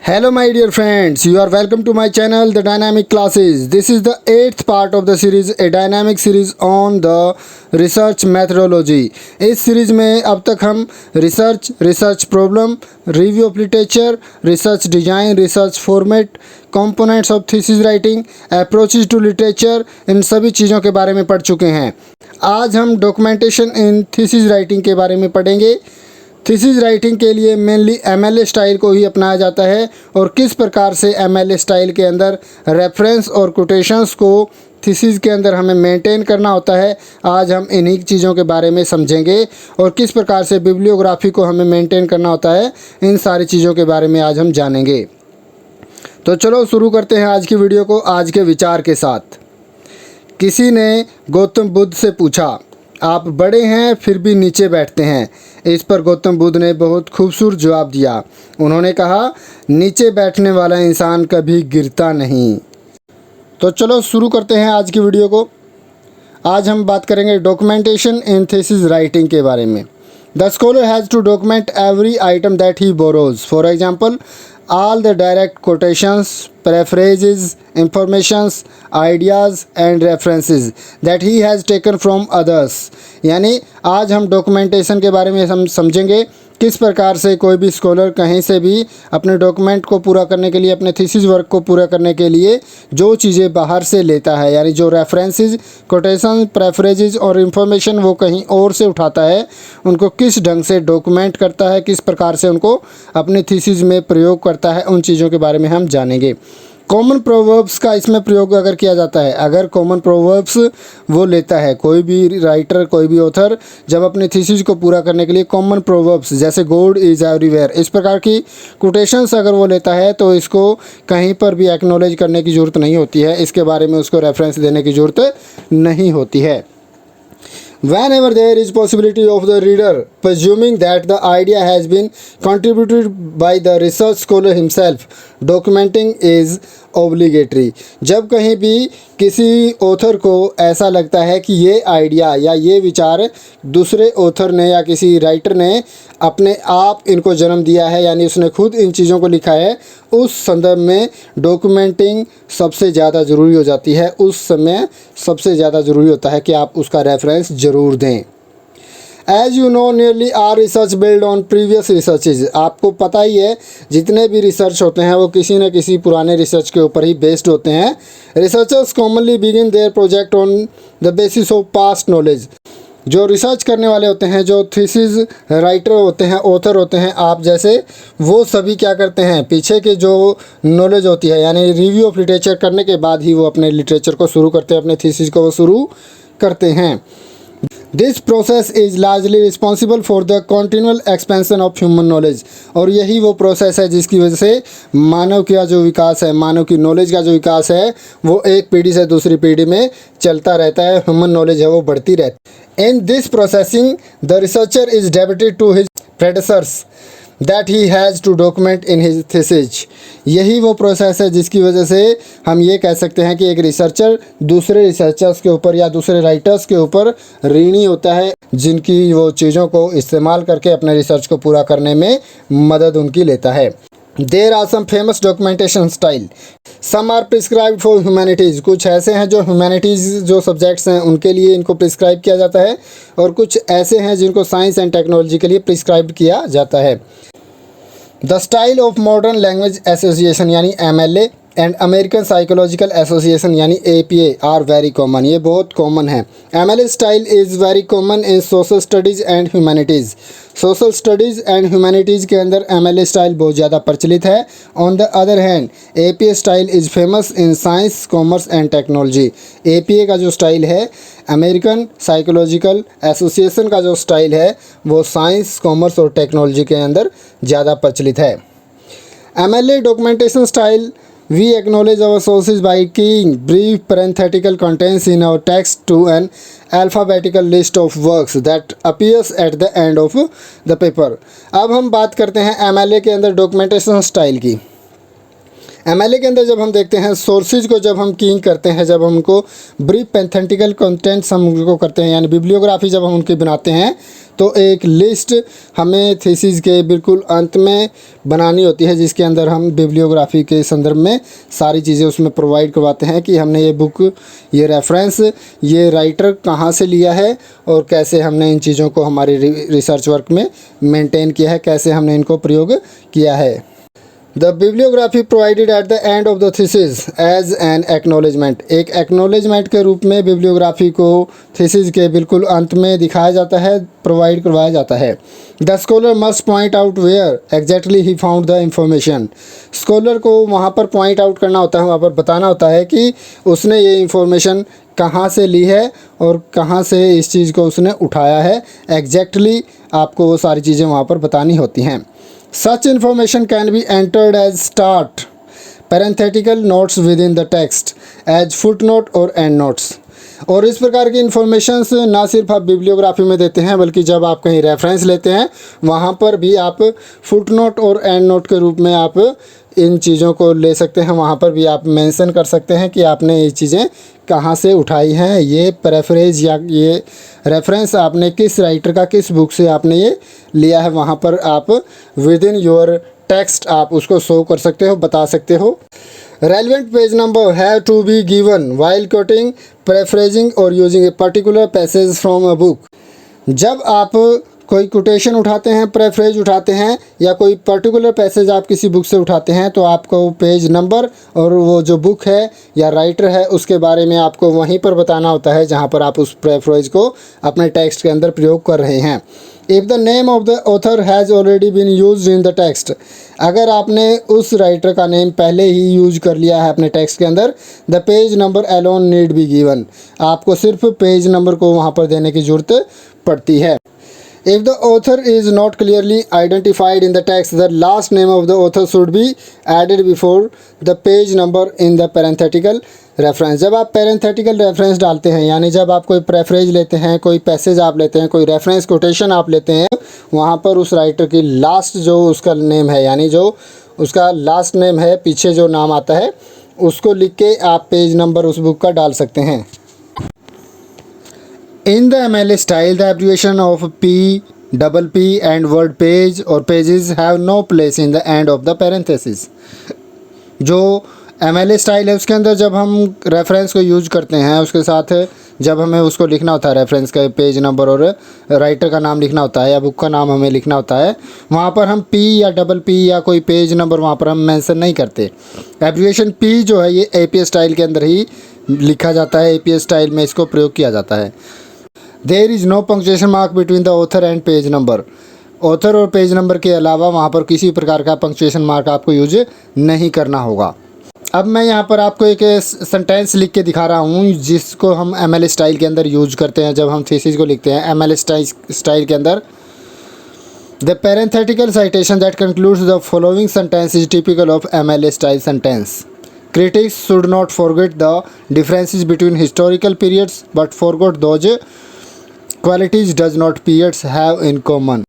Hello my dear friends, you are welcome to my channel The Dynamic Classes. This is the 8th part of the series, a dynamic series on the research methodology. इस series में अब तक हम research problem, review of literature, research design, research format, components of thesis writing, approaches to literature, इन सभी चीज़ों के बारे में पढ़ चुके हैं। आज हम डॉक्यूमेंटेशन इन थीसिस राइटिंग के बारे में पढ़ेंगे। थीसिस राइटिंग के लिए मेनली एमएलए स्टाइल को ही अपनाया जाता है और किस प्रकार से एमएलए स्टाइल के अंदर रेफरेंस और कोटेशंस को थीसिस के अंदर हमें मेंटेन करना होता है। आज हम इन्हीं चीज़ों के बारे में समझेंगे और किस प्रकार से बिब्लियोग्राफी को हमें मेंटेन करना होता है, इन सारी चीज़ों के बारे में आज हम जानेंगे। तो चलो शुरू करते हैं आज की वीडियो को आज के विचार के साथ। किसी ने गौतम बुद्ध से पूछा, आप बड़े हैं फिर भी नीचे बैठते हैं। इस पर गौतम बुद्ध ने बहुत खूबसूरत जवाब दिया। उन्होंने कहा, नीचे बैठने वाला इंसान कभी गिरता नहीं। तो चलो शुरू करते हैं आज की वीडियो को। आज हम बात करेंगे डॉक्यूमेंटेशन इन थीसिस राइटिंग के बारे में। The scholar has to document every item that he borrows. For example, all the direct quotations, paraphrases, informations, ideas and references that he has taken from others। यानी आज हम डॉक्यूमेंटेशन के बारे में हम समझेंगे किस प्रकार से कोई भी स्कॉलर कहीं से भी अपने डॉक्यूमेंट को पूरा करने के लिए, अपने थीसिस वर्क को पूरा करने के लिए जो चीज़ें बाहर से लेता है, यानी जो रेफरेंसेस, कोटेशन, प्रेफरेजेस और इन्फॉर्मेशन वो कहीं और से उठाता है, उनको किस ढंग से डॉक्यूमेंट करता है, किस प्रकार से उनको अपने थीसिस में प्रयोग करता है, उन चीज़ों के बारे में हम जानेंगे। कॉमन प्रोवर्ब्स का इसमें प्रयोग अगर किया जाता है, अगर कॉमन प्रोवर्ब्स वो लेता है कोई भी राइटर, कोई भी ऑथर, जब अपने थीसिस को पूरा करने के लिए कॉमन प्रोवर्ब्स जैसे गॉड इज़ एवरीवेयर, इस प्रकार की कोटेशंस अगर वो लेता है तो इसको कहीं पर भी एक्नॉलेज करने की ज़रूरत नहीं होती है, इसके बारे में उसको रेफरेंस देने की ज़रूरत नहीं होती है। Whenever there is possibility of the reader presuming that the idea has been contributed by the research scholar himself, documenting is obligatory। जब कहीं भी किसी ऑथर को ऐसा लगता है कि ये आइडिया या ये विचार दूसरे ऑथर ने या किसी राइटर ने अपने आप इनको जन्म दिया है, यानी उसने खुद इन चीज़ों को लिखा है, उस संदर्भ में डॉक्यूमेंटिंग सबसे ज़्यादा ज़रूरी हो जाती है। उस समय सबसे ज़्यादा ज़रूरी होता है कि आप उसका रेफरेंस ज़रूर दें। As you know nearly our research build on previous researches. आपको पता ही है जितने भी रिसर्च होते हैं वो किसी न किसी पुराने रिसर्च के ऊपर ही बेस्ड होते हैं। Researchers commonly begin there project on the basis of past knowledge. जो रिसर्च करने वाले होते हैं, जो थीसिस राइटर होते हैं, ऑथर होते हैं आप जैसे, वो सभी क्या करते हैं, पीछे के जो नॉलेज होती है, यानी रिव्यू ऑफ लिटरेचर करने के बाद ही वो अपने लिटरेचर को शुरू करते हैं, अपने थीसिस को वो शुरू करते हैं। This process is largely responsible for the continual expansion of human knowledge. और यही वो प्रोसेस है जिसकी वजह से मानव का जो विकास है, मानव की नॉलेज का जो विकास है, वो एक पीढ़ी से दूसरी पीढ़ी में चलता रहता है। ह्यूमन नॉलेज है वो बढ़ती रहती है। In this processing the researcher is debited to his predecessors that he has to document in his thesis. यही वो प्रोसेस है जिसकी वजह से हम ये कह सकते हैं कि एक रिसर्चर दूसरे रिसर्चर्स के ऊपर या दूसरे राइटर्स के ऊपर ऋणी होता है, जिनकी वो चीज़ों को इस्तेमाल करके अपने रिसर्च को पूरा करने में मदद उनकी लेता है। There are some famous documentation style. Some are prescribed for humanities. कुछ ऐसे हैं जो ह्यूमैनिटीज़ जो सब्जेक्ट्स हैं उनके लिए इनको प्रिस्क्राइब किया जाता है, और कुछ ऐसे हैं जिनको साइंस एंड टेक्नोलॉजी के लिए प्रिस्क्राइब किया जाता है। The style of modern language association यानी MLA and American psychological association यानी APA आर वेरी कॉमन। ये बहुत कॉमन है। MLA style is very common in social studies and humanities. Social studies and humanities के अंदर MLA स्टाइल बहुत ज़्यादा प्रचलित है। On the other hand APA style is famous in science, commerce and technology. APA का जो style है, American psychological association का जो स्टाइल है, वो साइंस, कॉमर्स और टेक्नोलॉजी के अंदर ज़्यादा प्रचलित है। MLA documentation style we acknowledge our sources by keying brief parenthetical contents in our text to an alphabetical list of works that appears at the end of the paper। अब हम बात करते हैं MLA के अंदर डॉक्यूमेंटेशन स्टाइल की। MLA के अंदर जब हम देखते हैं सोर्सेज को जब हम कीइंग करते हैं, जब हम उनको ब्रीफ पैंथेटिकल कंटेंट्स हम उनको करते हैं यानी बिब्लियोग्राफी जब हम उनकी बनाते हैं तो एक लिस्ट हमें थीसिस के बिल्कुल अंत में बनानी होती है, जिसके अंदर हम बिब्लियोग्राफी के संदर्भ में सारी चीज़ें उसमें प्रोवाइड करवाते हैं कि हमने ये बुक, ये रेफरेंस, ये राइटर कहाँ से लिया है और कैसे हमने इन चीज़ों को हमारी रिसर्च वर्क में मेंटेन किया है, कैसे हमने इनको प्रयोग किया है। The bibliography provided at the end of the thesis as an acknowledgement, एक एक्नॉलेजमेंट के रूप में बिब्लियोग्राफी को थीसिस के बिल्कुल अंत में दिखाया जाता है, प्रोवाइड करवाया जाता है। The scholar must point out where exactly he found the information, scholar को वहाँ पर पॉइंट आउट करना होता है, वहाँ पर बताना होता है कि उसने ये इंफॉर्मेशन कहाँ से ली है और कहाँ से इस चीज़ को उसने उठाया है, एग्जैक्टली आपको वो सारी चीज़ें वहाँ पर बतानी होती हैं। Such information can be entered as start, parenthetical notes within the text, as footnote or endnotes। और इस प्रकार की इन्फॉर्मेशंस ना सिर्फ आप बिब्लियोग्राफी में देते हैं बल्कि जब आप कहीं रेफरेंस लेते हैं वहाँ पर भी आप फुटनोट और एंड नोट के रूप में आप इन चीज़ों को ले सकते हैं। वहाँ पर भी आप मेंशन कर सकते हैं कि आपने ये चीज़ें कहाँ से उठाई हैं, ये प्रेफरेंस या ये रेफरेंस आपने किस राइटर का, किस बुक से आपने ये लिया है। वहाँ पर आप विद इन योर टेक्स्ट आप उसको शो कर सकते हो, बता सकते हो। Relevant page number have to be given while quoting, paraphrasing or using a particular passage from a book. जब आप कोई कोटेशन उठाते हैं, प्रेफ्रेज उठाते हैं या कोई पर्टिकुलर पैसेज आप किसी बुक से उठाते हैं तो आपको पेज नंबर और वो जो बुक है या राइटर है उसके बारे में आपको वहीं पर बताना होता है जहाँ पर आप उस प्रेफ्रेज को अपने टेक्स्ट के अंदर प्रयोग कर रहे हैं। If the name of the author has already been used in the text, अगर आपने उस राइटर का नेम पहले ही यूज कर लिया है अपने टेक्स्ट के अंदर, the page number alone need be given, आपको सिर्फ पेज नंबर को वहाँ पर देने की ज़रूरत पड़ती है। If the author is not clearly identified in the text, the last name of the author should be added before the page number in the parenthetical reference। जब आप parenthetical reference डालते हैं यानी जब आप कोई प्रेफरेज लेते हैं, कोई पैसेज आप लेते हैं, कोई रेफरेंस कोटेशन आप लेते हैं, वहाँ पर उस राइटर की लास्ट जो उसका नेम है यानी जो उसका लास्ट नेम है, पीछे जो नाम आता है उसको लिख के आप पेज नंबर उस बुक का डाल सकते हैं। In the MLA style, the abbreviation of P, double P and word page or pages have no place in the end of the parenthesis। जो MLA स्टाइल है उसके अंदर जब हम रेफरेंस को यूज करते हैं उसके साथ जब हमें उसको लिखना होता है, रेफरेंस का पेज नंबर और राइटर का नाम लिखना होता है या बुक का नाम हमें लिखना होता है, वहाँ पर हम P या डबल P या कोई पेज नंबर वहाँ पर हम मेंशन नहीं करते। एब्रिविएशन P जो है ये APS स्टाइल के अंदर ही लिखा जाता है, APS स्टाइल में इसको प्रयोग किया जाता है। There is no punctuation mark between the author and page number, author और पेज नंबर के अलावा वहाँ पर किसी प्रकार का पंक्चुएशन मार्क आपको यूज नहीं करना होगा। अब मैं यहाँ पर आपको एक सेंटेंस लिख के दिखा रहा हूँ जिसको हम MLA स्टाइल के अंदर यूज करते हैं जब हम थीसिस को लिखते हैं। MLA स्टाइल के अंदर the parenthetical citation that concludes the following sentence is typical of MLA style sentence. Critics should not forget the differences between historical periods but forget those qualities does not periods have in common।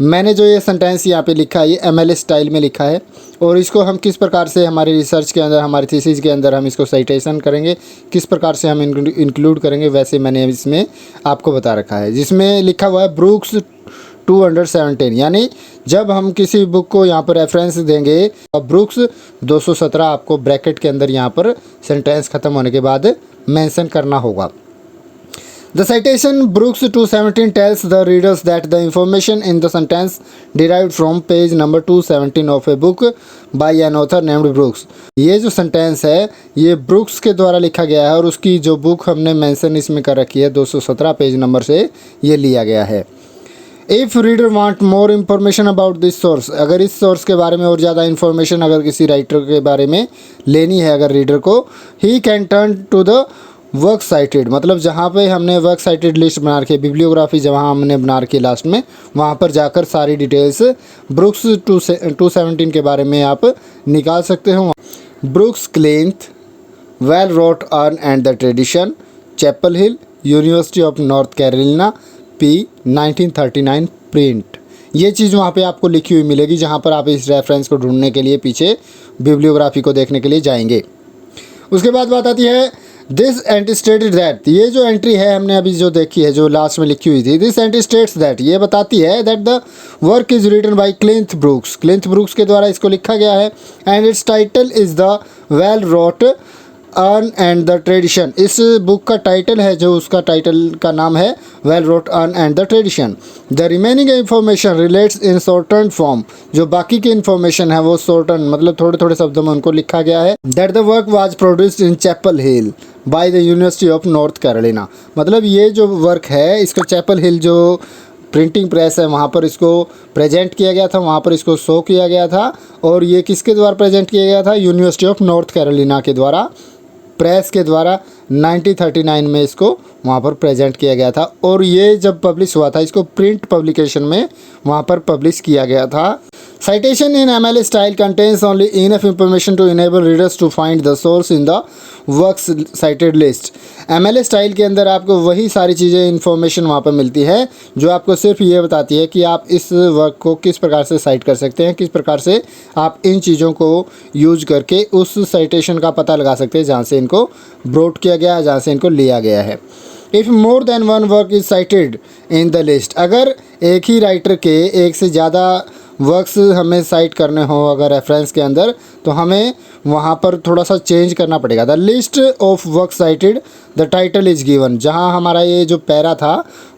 मैंने जो ये sentence यहाँ पे लिखा है ये MLA style में लिखा है और इसको हम किस प्रकार से हमारी रिसर्च के अंदर, हमारी थीसिस के अंदर हम इसको साइटेशन करेंगे, किस प्रकार से हम इंक्लूड करेंगे, वैसे मैंने इसमें आपको बता रखा है। जिसमें लिखा हुआ है ब्रूक्स 217, यानी जब हम किसी बुक को यहाँ पर रेफरेंस देंगे और ब्रूक्स 217 आपको ब्रैकेट के अंदर यहाँ पर सेंटेंस ख़त्म होने के बाद मेंशन करना होगा। The citation Brooks 217 tells the readers that the information in the sentence derived from page number 217 of a book by an author named Brooks। ये जो सेंटेंस है ये ब्रूक्स के द्वारा लिखा गया है और उसकी जो बुक हमने मेंशन इसमें कर रखी है 217 पेज नंबर से ये लिया गया है। If reader want more information about this source, अगर इस सोर्स के बारे में और ज़्यादा इन्फॉर्मेशन अगर किसी राइटर के बारे में लेनी है अगर रीडर को, he can turn to the work cited, मतलब जहाँ पे हमने वर्क साइटेड लिस्ट बना रखी है, बिब्लियोग्राफी जहाँ हमने बना रखी है लास्ट में, वहाँ पर जाकर सारी डिटेल्स ब्रूक्स 217 के बारे में आप निकाल सकते हो। Brooks Cleanth, well wrought urn and the tradition, Chapel Hill, University of North Carolina, P 1939 print. ये चीज़ वहाँ पे आपको लिखी हुई मिलेगी, जहाँ पर आप इस रेफरेंस को ढूंढने के लिए पीछे बिब्लियोग्राफी को देखने के लिए जाएंगे। उसके बाद बात आती है दिस एंट्री स्टेटेड दैट, ये जो एंट्री है हमने अभी जो देखी है, जो लास्ट में लिखी हुई थी, दिस एंट्री स्टेट्स दैट, ये बताती है that the work is written by Cleanth Brooks, Cleanth Brooks के द्वारा इसको लिखा गया है। And its title is the well wrought urn and the tradition, इस बुक का टाइटल है, जो उसका टाइटल का नाम है well wrought urn and the tradition. The remaining information relates in shorten form, जो बाकी की इंफॉर्मेशन है वो शॉर्टन मतलब थोड़े थोड़े शब्दों में उनको लिखा गया है। That the work was produced in Chapel Hill by the University of North Carolina, मतलब ये जो वर्क है इसको चैपल हिल जो प्रिंटिंग प्रेस है वहाँ पर इसको प्रेजेंट किया गया था, वहाँ पर इसको शो किया गया था। और ये किसके द्वारा प्रेजेंट किया गया था? यूनिवर्सिटी ऑफ नॉर्थ कैरोलिना के द्वारा, प्रेस के द्वारा 1939 में इसको वहाँ पर प्रेजेंट किया गया था। और ये जब पब्लिश हुआ था, इसको प्रिंट पब्लिकेशन में वहाँ पर पब्लिश किया गया था। Citation in MLA style contains only enough information to enable readers to find the source in the works cited list. MLA style के अंदर आपको वही सारी चीज़ें इन्फॉर्मेशन वहाँ पर मिलती है जो आपको सिर्फ ये बताती है कि आप इस वर्क को किस प्रकार से साइट कर सकते हैं, किस प्रकार से आप इन चीज़ों को यूज करके उस साइटेशन का पता लगा सकते हैं जहाँ से इनको ब्रोट किया गया है, जहाँ से इनको लिया गया है। If more than one work is cited in the list, अगर एक ही राइटर के एक से ज़्यादा वर्क्स हमें साइट करने हो अगर रेफरेंस के अंदर, तो हमें वहाँ पर थोड़ा सा चेंज करना पड़ेगा। The list of work cited the title is given, जहाँ हमारा ये जो पैरा था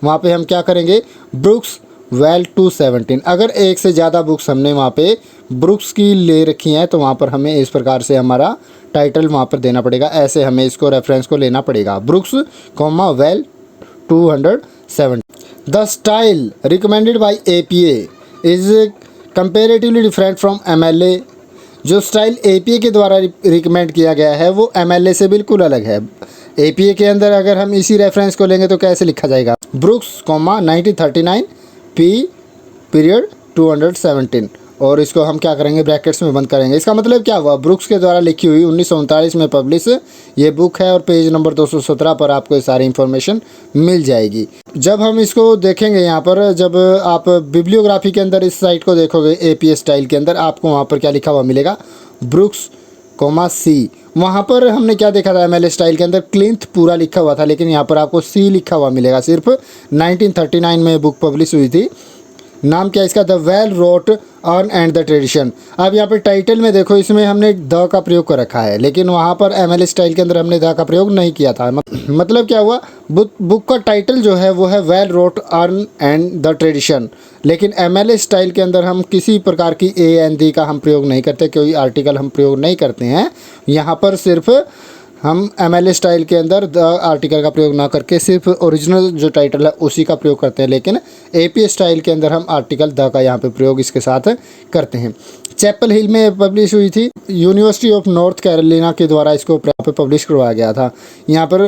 वहाँ पे हम क्या करेंगे? ब्रुक्स वेल 217, अगर एक से ज़्यादा बुक्स हमने वहाँ पे ब्रुक्स की ले रखी हैं तो वहाँ पर हमें इस प्रकार से हमारा टाइटल वहाँ पर देना पड़ेगा। ऐसे हमें इसको रेफरेंस को लेना पड़ेगा, brooks comma well 270। The style recommended by APA is comparatively different from MLA, जो स्टाइल APA के द्वारा रिकमेंड किया गया है वो MLA से बिल्कुल अलग है। APA के अंदर अगर हम इसी रेफरेंस को लेंगे तो कैसे लिखा जाएगा? ब्रुक्स कॉमा 1939 P पीरियड 217, और इसको हम क्या करेंगे? ब्रैकेट्स में बंद करेंगे। इसका मतलब क्या हुआ? ब्रुक्स के द्वारा लिखी हुई 1939 में पब्लिश ये बुक है और पेज नंबर 217 पर आपको ये सारी इन्फॉर्मेशन मिल जाएगी। जब हम इसको देखेंगे यहाँ पर, जब आप बिब्लियोग्राफी के अंदर इस साइट को देखोगे APA स्टाइल के अंदर, आपको वहाँ पर क्या लिखा हुआ मिलेगा? Brooks comma C। वहाँ पर हमने क्या देखा था? MLA स्टाइल के अंदर क्लिंथ पूरा लिखा हुआ था, लेकिन यहाँ पर आपको C लिखा हुआ मिलेगा। सिर्फ 1939 में बुक पब्लिश हुई थी। नाम क्या इसका? The well wrought urn and the tradition. अब यहाँ पे टाइटल में देखो, इसमें हमने द का प्रयोग कर रखा है, लेकिन वहाँ पर MLA स्टाइल के अंदर हमने द का प्रयोग नहीं किया था। मतलब क्या हुआ? बुक का टाइटल जो है वो है well wrought urn and the tradition, लेकिन MLA स्टाइल के अंदर हम किसी प्रकार की AND का हम प्रयोग नहीं करते, कोई आर्टिकल हम प्रयोग नहीं करते हैं। यहाँ पर सिर्फ हम MLA स्टाइल के अंदर द आर्टिकल का प्रयोग ना करके सिर्फ ओरिजिनल जो टाइटल है उसी का प्रयोग करते हैं, लेकिन APA स्टाइल के अंदर हम आर्टिकल द का यहाँ पे प्रयोग इसके साथ करते हैं। चैपल हिल में पब्लिश हुई थी, यूनिवर्सिटी ऑफ नॉर्थ कैरोलिना के द्वारा इसको पब्लिश करवाया गया था। यहाँ पर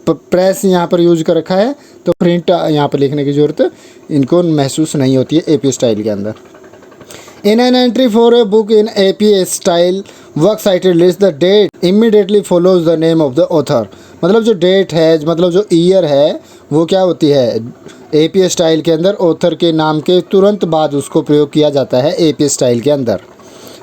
प्रेस यहाँ पर यूज कर रखा है, तो प्रिंट यहाँ पर लिखने की ज़रूरत इनको महसूस नहीं होती है APA स्टाइल के अंदर। In an entry for a book in APA style work cited list, the date immediately follows the name of the author। मतलब जो डेट है, मतलब जो ईयर है, वो क्या होती है? APA स्टाइल के अंदर ऑथर के नाम के तुरंत बाद उसको प्रयोग किया जाता है APA स्टाइल के अंदर।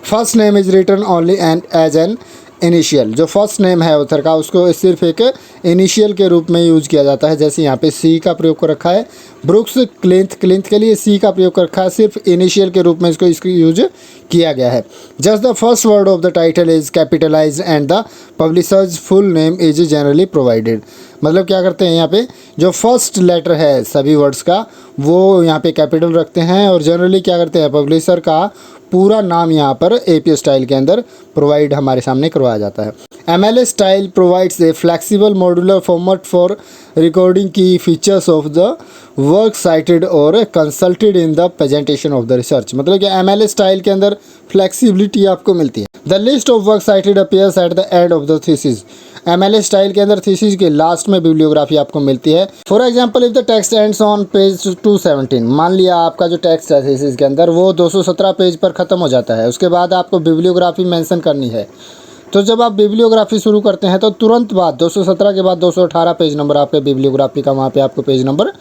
First name is written only and as an initial, जो फर्स्ट नेम है ऑथर का उसको सिर्फ एक इनिशियल के रूप में यूज़ किया जाता है। जैसे यहाँ पे C का प्रयोग कर रखा है, ब्रुक्स क्लिंथ के लिए C का प्रयोग कर रखा है, सिर्फ इनिशियल के रूप में इसको यूज किया गया है। Just the first word of the title is capitalise and the publisher's full name is generally provided. मतलब क्या करते हैं, यहाँ पे जो फर्स्ट लेटर है सभी वर्ड्स का वो यहाँ पे कैपिटल रखते हैं, और जनरली क्या करते हैं? पब्लिशर का पूरा नाम यहाँ पर APA स्टाइल के अंदर प्रोवाइड हमारे सामने करवाया जाता है। MLA style provides a flexible modular format for recording key features of the work cited और consulted in the presentation of the research. मतलब कि MLA स्टाइल के अंदर फ्लेक्सिबिलिटी आपको मिलती है। The list of work cited appears at the end of the thesis. MLA style के अंदर थीसिस के लास्ट में बिब्लियोग्राफी आपको मिलती है। For example, if the text ends on page 217, मान लिया आपका जो टेक्स्ट है थीसिस के अंदर वो 217 पेज पर ख़त्म हो जाता है, उसके बाद आपको बिब्लियोग्राफी मेंशन करनी है। तो जब आप बिब्लियोग्राफी शुरू करते हैं तो तुरंत बाद 217 के बाद 218 पेज नंबर आपके बिब्लियोग्राफी का वहाँ पे आपको पेज नंबर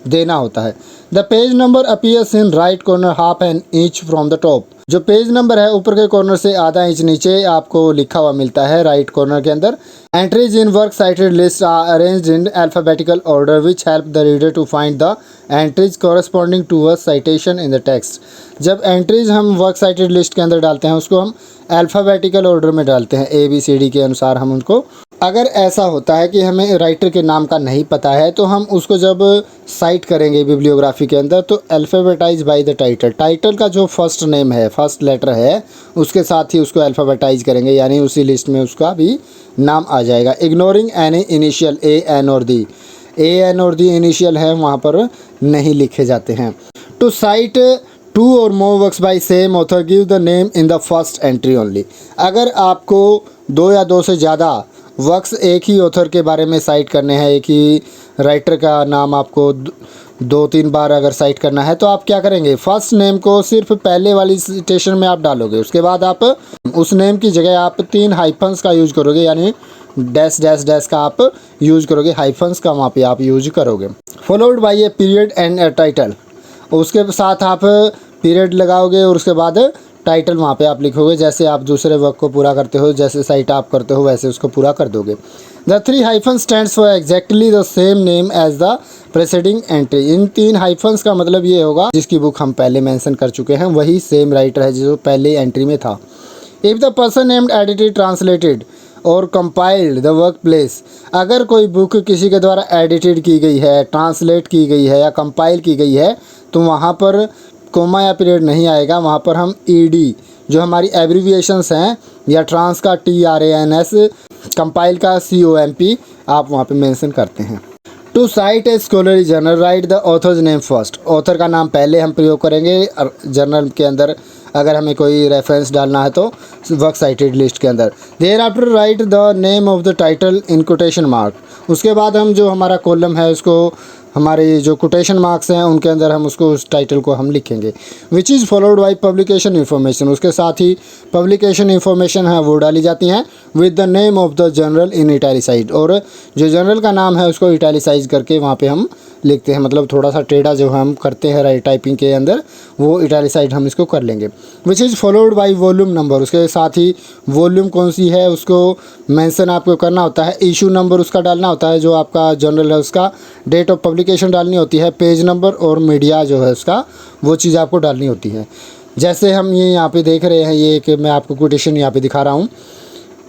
देना होता है। The page number appears in right corner half an inch from the top. जो पेज नंबर है ऊपर के कॉर्नर से आधा इंच नीचे आपको लिखा हुआ मिलता है राइट कॉर्नर के अंदर। Entries in work cited list are arranged in alphabetical order which help the reader to find the entries corresponding to a citation in the text. जब एंट्रीज हम वर्क साइटेड लिस्ट के अंदर डालते हैं उसको हम अल्फ़ाबेटिकल ऑर्डर में डालते हैं, ABCD के अनुसार हम उनको। अगर ऐसा होता है कि हमें राइटर के नाम का नहीं पता है तो हम उसको जब साइट करेंगे बिब्लियोग्राफी के अंदर तो alphabetise by the title, title का जो फर्स्ट नेम है, फर्स्ट लेटर है, उसके साथ ही उसको अल्फ़ाबेटाइज करेंगे, यानी उसी लिस्ट में उसका भी नाम आ जाएगा। इग्नोरिंग एनी इनिशियल AN और दी, AN और दी इनिशियल है वहाँ पर नहीं लिखे जाते हैं। To cite 2 or more works by same author give the name in the first entry only. अगर आपको 2 या 2 से ज़्यादा वर्क्स एक ही ऑथर के बारे में साइट करने हैं, एक ही राइटर का नाम आपको 2-3 बार अगर साइट करना है तो आप क्या करेंगे, फर्स्ट नेम को सिर्फ पहले वाली सिटेशन में आप डालोगे, उसके बाद आप उस नेम की जगह आप 3 हाइफन्स का यूज करोगे, यानी डैश डैश डैश का आप यूज करोगे, हाइफन्स का वहाँ पे आप यूज करोगे। Followed by a period and title, उसके साथ आप पीरियड लगाओगे और उसके बाद टाइटल वहाँ पे आप लिखोगे। जैसे आप दूसरे वर्क को पूरा करते हो, जैसे साइट आप करते हो वैसे उसको पूरा कर दोगे। The 3 hyphen stands for exactly the same name as the preceding entry. इन 3 हाइफन्स का मतलब ये होगा जिसकी बुक हम पहले मेंशन कर चुके हैं वही सेम राइटर है जो पहले एंट्री में था। If the person named edited translated और कंपाइल्ड द वर्क प्लेस, अगर कोई बुक किसी के द्वारा एडिटेड की गई है, ट्रांसलेट की गई है या कंपाइल की गई है तो वहाँ पर कोमा या पीरियड नहीं आएगा, वहाँ पर हम ED जो हमारी एब्रीविएशंस हैं, या ट्रांस का TRANS, कंपाइल का COMP आप वहाँ पे मेंशन करते हैं। To cite a scholarly journal write the author's name first, author का नाम पहले हम प्रयोग करेंगे जर्नल के अंदर। अगर हमें कोई रेफरेंस डालना है तो वर्क साइटेड लिस्ट के अंदर। Thereafter write the name of the title in quotation mark, उसके बाद हम जो हमारा कॉलम है उसको हमारे जो कोटेशन मार्क्स हैं उनके अंदर हम उसको उस टाइटल को हम लिखेंगे। Which is followed by publication information, उसके साथ ही पब्लिकेशन इन्फॉर्मेशन है वो डाली जाती हैं with the name of the journal in italicise, और जो जर्नल का नाम है उसको इटैलिसाइज करके वहाँ पे हम लिखते हैं, मतलब थोड़ा सा टेढ़ा जो हम करते हैं राइट टाइपिंग के अंदर वो इटैलिसाइड हम इसको कर लेंगे। Which is followed by volume number, उसके साथ ही वॉल्यूम कौन सी है उसको मेंशन आपको करना होता है। इशू नंबर उसका डालना होता है, जो आपका जर्नल है उसका डेट ऑफ पब्लिकेशन डालनी होती है, पेज नंबर और मीडिया जो है उसका वो चीज़ आपको डालनी होती है। जैसे हम ये यहाँ पे देख रहे हैं, ये एक मैं आपको कोटेशन यहाँ पे दिखा रहा हूँ,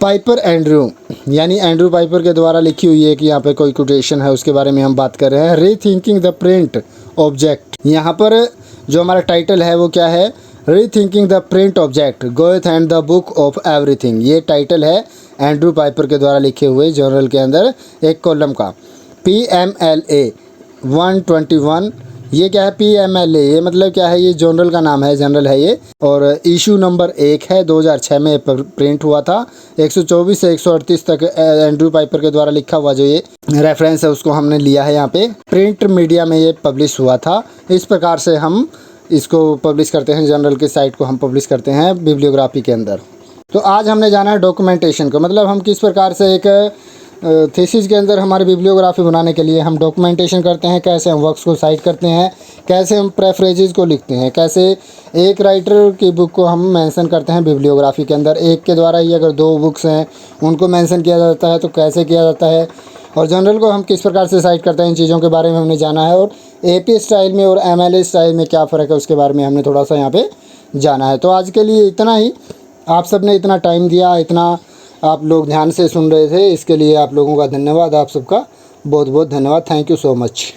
पाइपर एंड्रू, यानी एंड्रू पाइपर के द्वारा लिखी हुई है कि यहाँ पे कोई कोटेशन है उसके बारे में हम बात कर रहे हैं। रीथिंकिंग द प्रिंट ऑब्जेक्ट, यहाँ पर जो हमारा टाइटल है वो क्या है, rethinking the print object Goethe and the book of everything. ये टाइटल है एंड्रू पाइपर के द्वारा लिखे हुए जर्नल के अंदर एक कॉलम का। PMLA 121, ये क्या है PMLA, ये मतलब क्या है, ये जर्नल का नाम है, जनरल है ये, और इशू नंबर 1 है, 2006 में प्रिंट हुआ था। 124 से 138 तक एंड्रू पाइपर के द्वारा लिखा हुआ जो ये रेफरेंस है उसको हमने लिया है यहाँ पे। प्रिंट मीडिया में ये पब्लिश हुआ था। इस प्रकार से हम इसको पब्लिश करते हैं, जर्नल के साइट को हम पब्लिश करते हैं बिब्लियोग्राफी के अंदर। तो आज हमने जाना है डॉक्यूमेंटेशन को, मतलब हम किस प्रकार से एक थीसिस के अंदर हमारी बिब्लियोग्राफी बनाने के लिए हम डॉक्यूमेंटेशन करते हैं, कैसे हम वर्क्स को साइट करते हैं, कैसे हम प्रेफरेजेस को लिखते हैं, कैसे एक राइटर की बुक को हम मेंशन करते हैं बिब्लियोग्राफी के अंदर। एक के द्वारा ही अगर 2 बुक्स हैं उनको मेंशन किया जाता है तो कैसे किया जाता है, और जनरल को हम किस प्रकार से साइट करते हैं, इन चीज़ों के बारे में हमने जाना है। और AP स्टाइल में और MLA स्टाइल में क्या फ़र्क है उसके बारे में हमने थोड़ा सा यहाँ पे जाना है। तो आज के लिए इतना ही। आप सब ने इतना टाइम दिया, इतना आप लोग ध्यान से सुन रहे थे, इसके लिए आप लोगों का धन्यवाद। आप सबका बहुत बहुत धन्यवाद। Thank you so much.